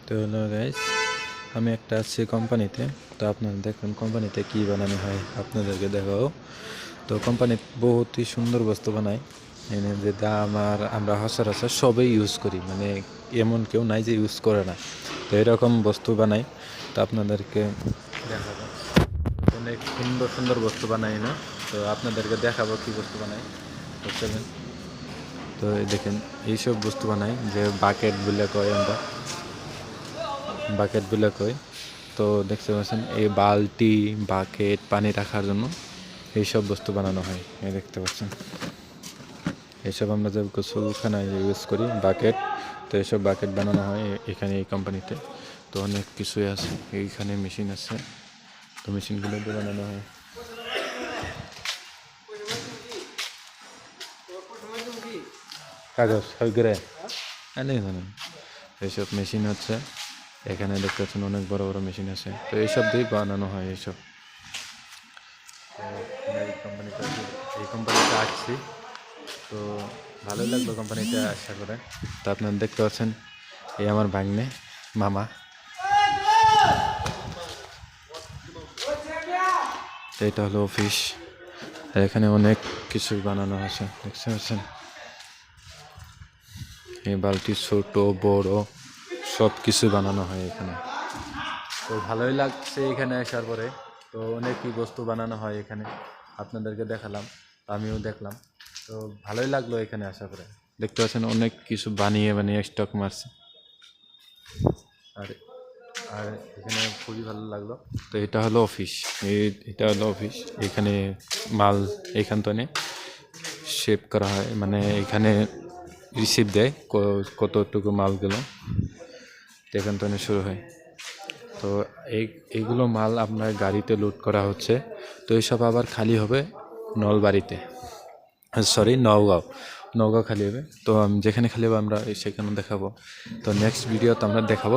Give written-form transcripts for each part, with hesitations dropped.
তো হলো গাইস, আমি একটা আছি কোম্পানিতে। তো আপনারা দেখুন কোম্পানিতে কি বানানো হয়, আপনাদেরকে দেখাও। তো কোম্পানি বহুতই সুন্দর বস্তু বানায়, এনে যে দাম আর আমরা সচরাচর সবই ইউজ করি, মানে এমন কেউ নাই যে ইউজ করে না। তো এরকম বস্তু বানাই, তো আপনাদেরকে দেখাবো। অনেক সুন্দর সুন্দর বস্তু বানাই না, তো আপনাদেরকে দেখাবো কি বস্তু বানাই। তো চলেন। তো এই দেখেন, এইসব বস্তু বানাই যে বাকেট বলে কয় আমরা, বাকেট বলে কই। তো দেখতে পাচ্ছেন এই বালতি বাকেট পানি রাখার জন্য এইসব বস্তু বানানো হয়। এই দেখতে পাচ্ছেন এইসব আমরা যে গোসলখানায় ইউজ করি বাকেট। তো এইসব বাকেট বানানো হয় এখানে এই কোম্পানিতে। তো অনেক কিছুই আছে, এইখানে মেশিন আছে, তো মেশিনগুলো দিয়ে বানানো হয়। কাগজ হয়ে জানেন এইসব মেশিন হচ্ছে এখানে দেখতে পাচ্ছেন, অনেক বড় বড় মেশিন আছে। তো এইসব দিয়ে বানানো হয় এইসব। তো এই কোম্পানিতে আসছি, তো ভালোই লাগলো কোম্পানিতে আশা করে। তো আপনারা দেখতে পাচ্ছেন এই আমার ভাগ্নে মামা। তো এটা হলো অফিস, আর এখানে অনেক কিছুই বানানো আছে দেখতে পাচ্ছেন। এই বালতি ছোট বড় সব কিছু বানানো হয় এখানে। তো ভালোই লাগছে এখানে আসার পরে। তো অনেকই বস্তু বানানো হয় এখানে, আপনাদেরকে দেখালাম, আমিও দেখলাম। তো ভালোই লাগলো এখানে আসার পরে। দেখতে পাচ্ছেন অনেক কিছু বানিয়ে বানিয়ে স্টক মারছে, আর আর এখানে খুবই ভালো লাগলো। তো এটা হলো অফিস, এটা হলো অফিস। এখানে মাল এখান থেকে শেপ করা হয়, মানে এখানে রিসিপ্ট দেয় কতটুকু মাল গেল, এখান থেকে শুরু হয়। তো এইগুলো মাল আপনার গাড়িতে লোড করা হচ্ছে। তো এইসব আবার খালি হবে নলবাড়িতে, সরি নওগাঁও খালি হবে। তো যেখানে খালি হবে আমরা সেখানে দেখাবো। তো নেক্সট ভিডিওতে আমরা দেখাবো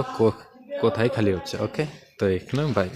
কোথায় খালি হচ্ছে। ওকে, তো এখানে বাই।